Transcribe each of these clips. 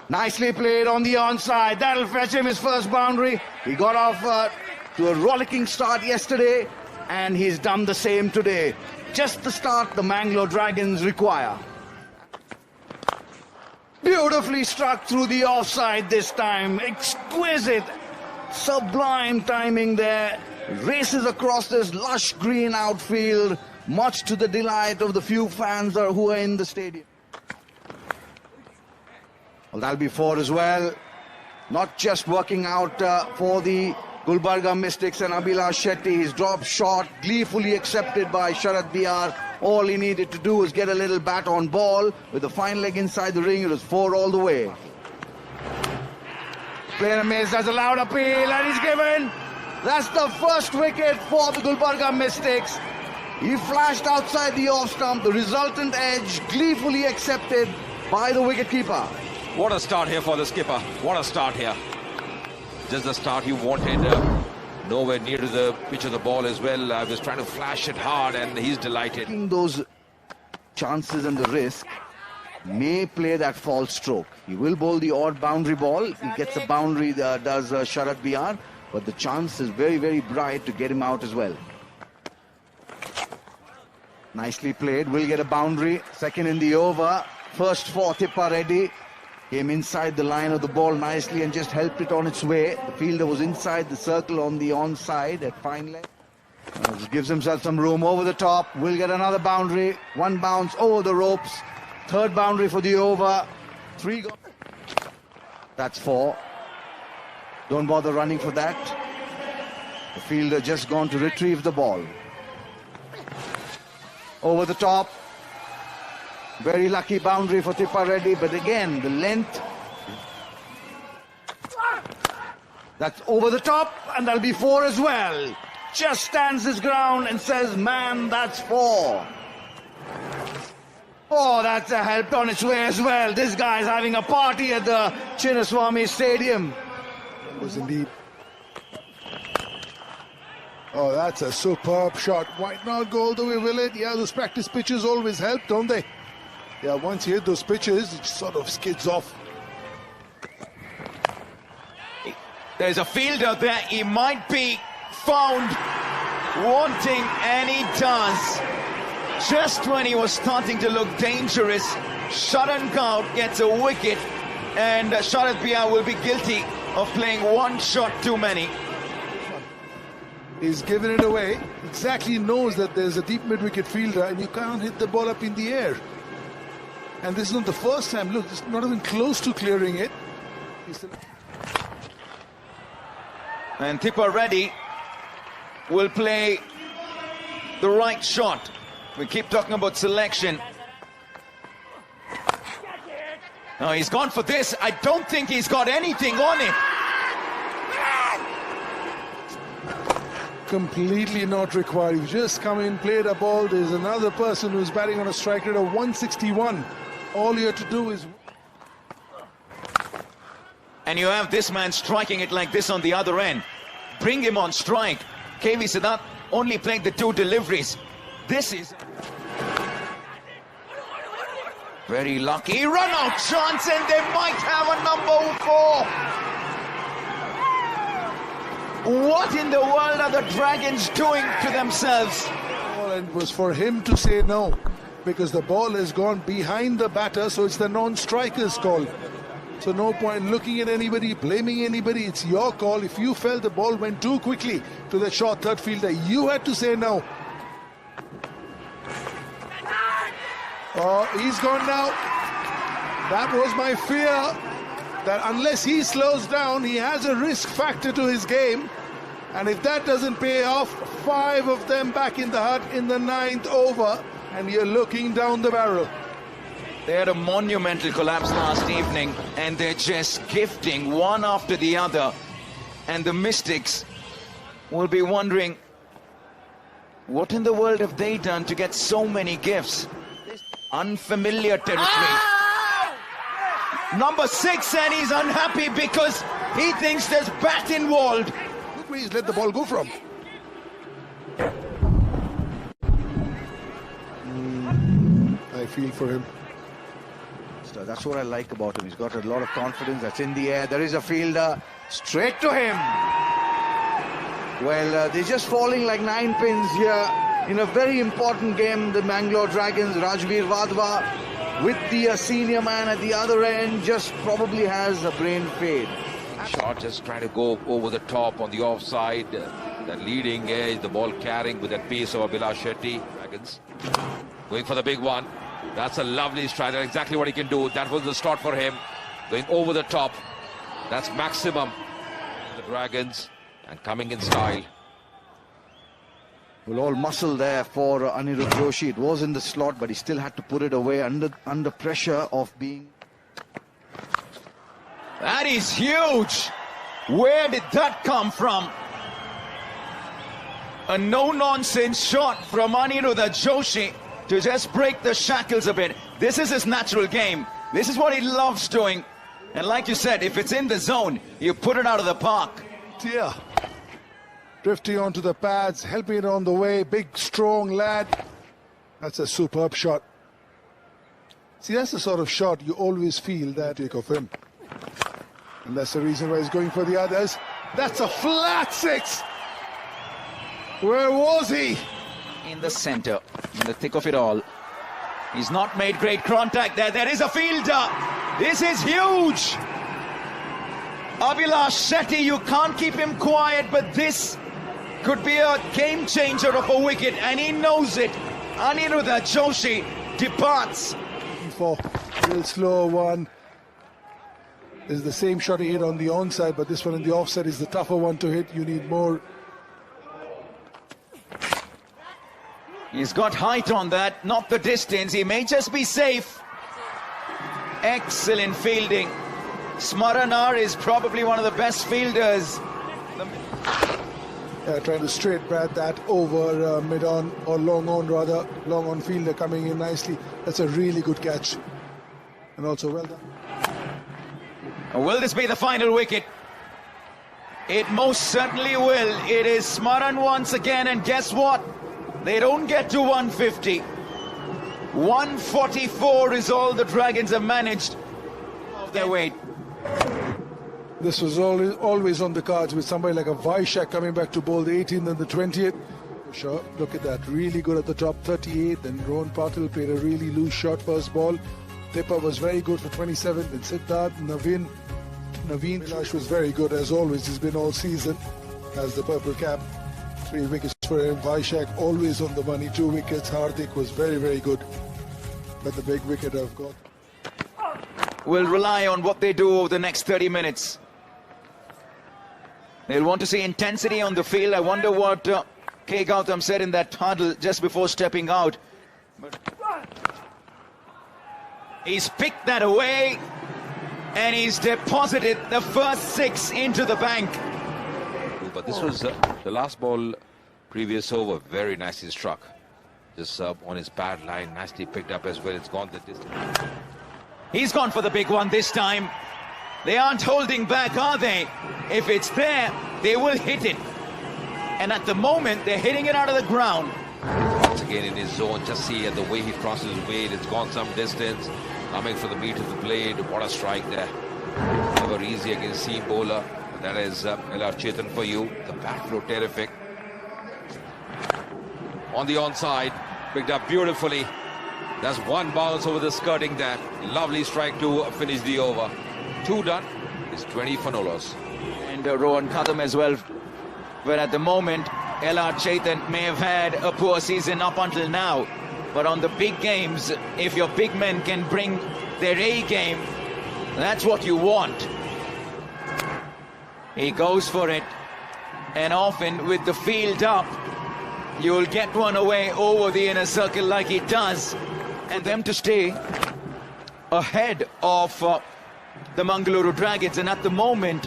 Nicely played on the onside. That'll fetch him his first boundary. He got off to a rollicking start yesterday, and he's done the same today. Just the start the Mangalore Dragons require. Beautifully struck through the offside this time. Exquisite, sublime timing there. Races across this lush green outfield, much to the delight of the few fans who are in the stadium. Well, that'll be 4 as well. Not just working out for the Gulbarga Mystics and Abhilash Shetty. His drop shot gleefully accepted by Sharad Bihar. All he needed to do was get a little bat on ball. With the fine leg inside the ring, it was 4 all the way. Player miss, has a loud appeal, and he's given. That's the first wicket for the Gulbarga Mystics. He flashed outside the off stump. The resultant edge gleefully accepted by the wicketkeeper. What a start here for the skipper. What a start here. Just the start he wanted. Nowhere near to the pitch of the ball as well. I was trying to flash it hard, and he's delighted. Taking those chances and the risk, may play that false stroke. He will bowl the odd boundary ball. He gets a boundary, does Sharad Bihar, but the chance is very, very bright to get him out as well. Nicely played. Will get a boundary. Second in the over. First for Tippa Reddy. Came inside the line of the ball nicely and just helped it on its way. The fielder was inside the circle on the onside at fine leg. Gives himself some room over the top. Will get another boundary. 1 bounce over the ropes. 3rd boundary for the over. 3 go. That's 4. Don't bother running for that. The fielder just gone to retrieve the ball. Over the top. Very lucky boundary for Tippa Reddy, but again, the length. That's over the top, and that'll be 4 as well. Just stands his ground and says, man, that's 4. Oh, that's a help on its way as well. This guy's having a party at the Chinnaswamy Stadium. It was indeed. Oh, that's a superb shot. Might not go all the way, will it? Yeah, those practice pitches always help, don't they? Yeah, once you hit those pitches, it sort of skids off. There's a fielder there. He might be found wanting, and he does. Just when he was starting to look dangerous, Sharan Kaut gets a wicket, and Sharad Bihar will be guilty of playing 1 shot too many. He's given it away. Exactly knows that there's a deep mid-wicket fielder, and you can't hit the ball up in the air. And this is not the first time. Look, it's not even close to clearing it. And Tippa Reddy will play the right shot. We keep talking about selection. Now he's gone for this. I don't think he's got anything on it. Completely not required. You've just come in, played a ball. There's another person who's batting on a strike rate of 161. All you have to do is... And you have this man striking it like this on the other end. Bring him on strike. KV Siddharth only playing the 2 deliveries. This is... very lucky. Run out chance, and they might have a number 4. What in the world are the Dragons doing to themselves? And it was for him to say no, because the ball has gone behind the batter, so it's the non-striker's call. So no point looking at anybody, blaming anybody. It's your call. If you felt the ball went too quickly to the short third fielder, you had to say no. Oh, he's gone now. That was my fear, that unless he slows down, he has a risk factor to his game. And if that doesn't pay off, 5 of them back in the hut in the 9th over, and you're looking down the barrel. They had a monumental collapse last evening, and they're just gifting one after the other. And the Mystics will be wondering, what in the world have they done to get so many gifts? Unfamiliar territory. Number 6, and he's unhappy because he thinks there's bat involved. Look where he's let the ball go from. I feel for him. That's what I like about him. He's got a lot of confidence. That's in the air. There is a fielder. Straight to him. Well, they're just falling like 9 pins here in a very important game. The Mangalore Dragons, Rajveer Vadva, with the senior man at the other end, just probably has a brain fade. Shot just trying to go over the top on the offside. That leading edge, the ball carrying with that pace of Abhilash Shetty. Dragons going for the big one. That's a lovely strike. That's exactly what he can do. That was the start for him. Going over the top. That's maximum. The Dragons and coming in style. Well, all muscle there for Anirudh Joshi. It was in the slot, but he still had to put it away under pressure of being... That is huge. Where did that come from? A no-nonsense shot from Anirudh Joshi to just break the shackles a bit. This is his natural game. This is what he loves doing. And like you said, if it's in the zone, you put it out of the park. Yeah. Drifting onto the pads, helping it on the way. Big, strong lad. That's a superb shot. See, that's the sort of shot you always feel that take of him. And that's the reason why he's going for the others. That's a flat 6. Where was he? In the center, in the thick of it all. He's not made great contact there. There is a fielder. This is huge. Abhilash Shetty, you can't keep him quiet, but this could be a game changer of a wicket, and he knows it. Anirudh Joshi departs. For a little slow one. This is the same shot he hit on the onside, but this one in the offside is the tougher one to hit. You need more. He's got height on that, not the distance. He may just be safe. Excellent fielding. Smaran is probably one of the best fielders. Trying to straight bat that over mid-on, or long-on rather. Long-on fielder coming in nicely. That's a really good catch. And also well done. Will this be the final wicket? It most certainly will. It is Smaran once again, and guess what? They don't get to 150. 144 is all the Dragons have managed of their weight. This was always on the cards with somebody like a Vaishak coming back to bowl the 18th and the 20th. Sure, look at that, really good at the top, 38th, and Rohan Patil played a really loose shot first ball. Tipper was very good for 27th, and Siddharth, Naveen Vilash was very good as always. He's been all season as the purple cap. 3 wickets for him. Vaishak always on the money, 2 wickets. Hardik was very, very good. But the big wicket I've got. Will rely on what they do over the next 30 minutes. They'll want to see intensity on the field. I wonder what K. Gautam said in that huddle just before stepping out. He's picked that away, and he's deposited the first 6 into the bank. But this was the last ball, previous over, very nicely struck. Just on his pad line, nicely picked up as well. It's gone the distance. He's gone for the big one this time. They aren't holding back, are they? If it's there, they will hit it. And at the moment, they're hitting it out of the ground. Once again in his zone, just see the way he crosses his weight. It's gone some distance. Coming for the beat of the blade. What a strike there. Never easy against seam bowler. That is Chethan for you. The bat flow terrific. On the onside, picked up beautifully. That's 1 bounce over the skirting there. Lovely strike to finish the over. 2 done. It's 20 for no loss. And Rohan Kadam as well. But at the moment, LR Chethan may have had a poor season up until now. But on the big games, if your big men can bring their A game, that's what you want. He goes for it. And often with the field up, you'll get one away over the inner circle like he does. And them to stay ahead of the Mangaluru Dragons. And at the moment,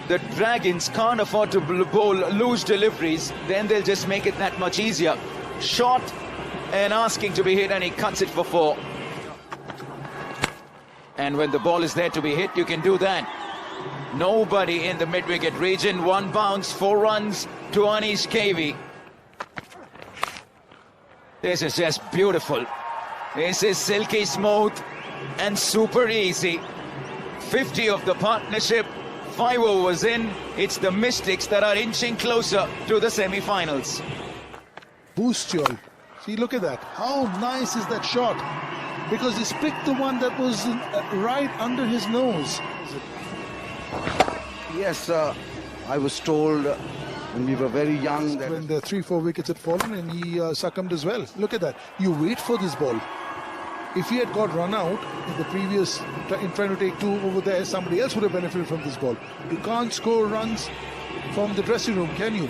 the Dragons can't afford to bowl loose deliveries. Then they'll just make it that much easier. Shot and asking to be hit, and he cuts it for 4. And when the ball is there to be hit, you can do that. Nobody in the mid-wicket region. 1 bounce, 4 runs to Aneesh KV. This is just beautiful. This is silky smooth. and super easy. 50 of the partnership, 5 overs in. It's the Mystics that are inching closer to the semi-finals. Boost y'all. See, look at that. How nice is that shot? Because he's picked the one that was right under his nose. Yes, I was told when we were very young that When the 3-4 wickets had fallen and he succumbed as well. Look at that. You wait for this ball. If he had got run out in the previous, in trying to take 2 over there, somebody else would have benefited from this ball. You can't score runs from the dressing room, can you?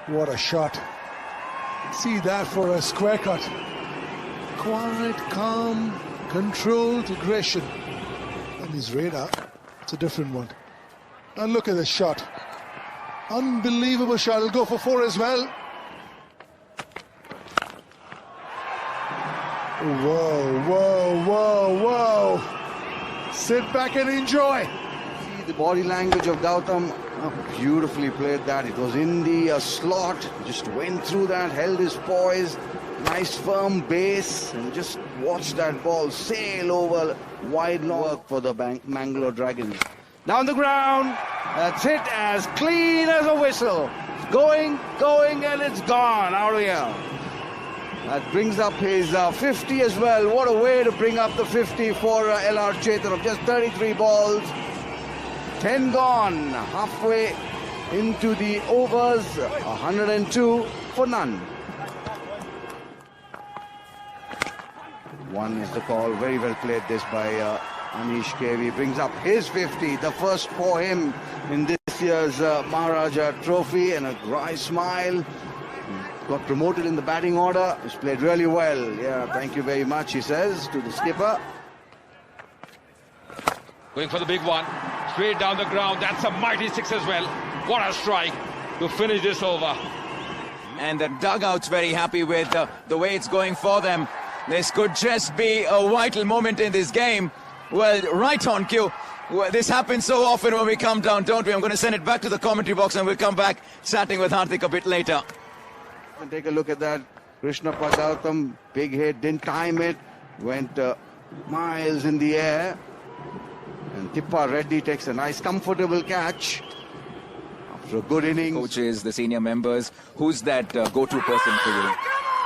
What a shot. See that for a square cut. Quiet, calm, controlled aggression. And his radar, it's a different one. And look at this shot. Unbelievable shot. He'll go for 4 as well. Whoa, whoa, whoa, whoa. Sit back and enjoy. see the body language of Gautam. Oh, beautifully played that. It was in the slot. Just went through that, held his poise. Nice firm base, and just watch that ball sail over wide long. Work for the Mangalore Dragons. Down the ground. That's it, as clean as a whistle. Going, and it's gone out of here. That brings up his 50 as well. What a way to bring up the 50 for LR Chethan of just 33 balls. 10 gone, halfway into the overs, 102 for none. One is the call. Very well played this by Aneesh KV. Brings up his 50, the first for him in this year's Maharaja trophy, and a dry smile. Got promoted in the batting order. He's played really well. Yeah, thank you very much, he says to the skipper. Going for the big one. Straight down the ground. That's a mighty 6 as well. What a strike to finish this over. And the dugout's very happy with the way it's going for them. This could just be a vital moment in this game. Well, right on cue. Well, this happens so often when we come down, don't we? I'm going to send it back to the commentary box and we'll come back chatting with Hardik a bit later. And take a look at that. Krishna Gautam, big hit, didn't time it. Went miles in the air. And Tippa Reddy takes a nice, comfortable catch. After a good innings. Coaches, the senior members, who's that go-to person for you?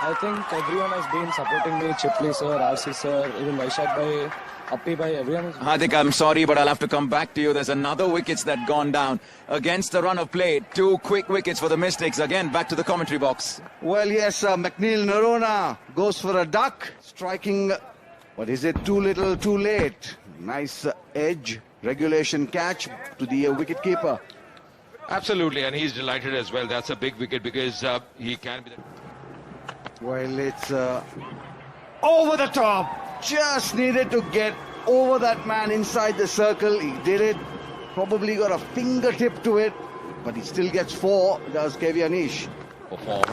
I think everyone has been supporting me. Chipley sir, RC sir, even Vaishak bhai, Appi bhai, everyone is... Hardik, I'm sorry, but I'll have to come back to you. There's another wickets that gone down against the run of play. 2 quick wickets for the Mystics. Again, back to the commentary box. Well, yes, McNeil Narona goes for a duck. Striking, what is it, too little, too late. Nice edge, regulation catch to the wicketkeeper. Absolutely, and he's delighted as well. That's a big wicket because he can be the... Well, it's over the top. Just needed to get over that man inside the circle. He did it. Probably got a fingertip to it, but he still gets 4. Does KV Aneesh. Perform.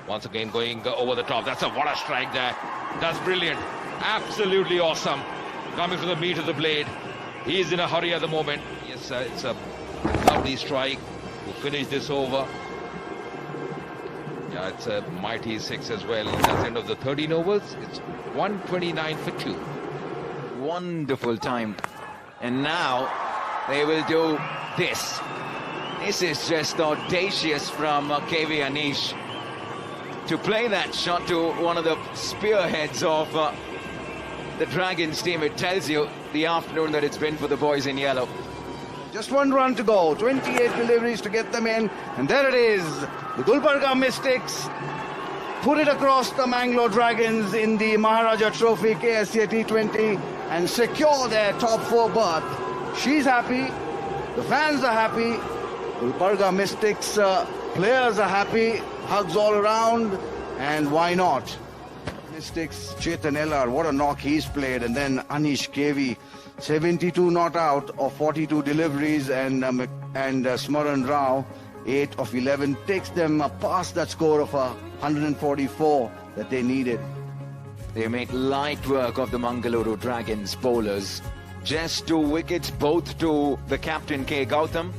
Once again going over the top. That's a what a strike there. That's brilliant. Absolutely awesome. Coming from the meat of the blade. He's in a hurry at the moment. Yes, it's a lovely strike to finish this over. Yeah, it's a mighty 6 as well. That's the end of the 13 overs. It's 129 for 2. Wonderful time. And now they will do this. This is just audacious from KV Aneesh to play that shot to one of the spearheads of the Dragons team. It tells you the afternoon that it's been for the boys in yellow. Just 1 run to go. 28 deliveries to get them in. And there it is. The Gulbarga Mystics put it across the Mangalore Dragons in the Maharaja Trophy KSCA T20 and secure their top 4 berth. She's happy. The fans are happy. Gulbarga Mystics players are happy. Hugs all around. And why not? Mystics, Chethan LR, what a knock he's played. And then Aneesh KV, 72 not out of 42 deliveries, and Smaran Rao, 8 of 11, takes them past that score of 144 that they needed. They made light work of the Mangaluru Dragons bowlers. Just 2 wickets, both to the captain K. Gautam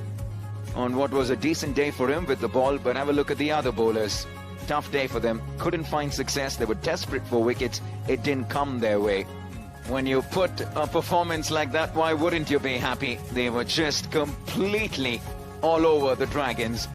on what was a decent day for him with the ball. But have a look at the other bowlers. tough day for them. Couldn't find success. They were desperate for wickets. It didn't come their way. When you put a performance like that, why wouldn't you be happy? They were just completely all over the Dragons.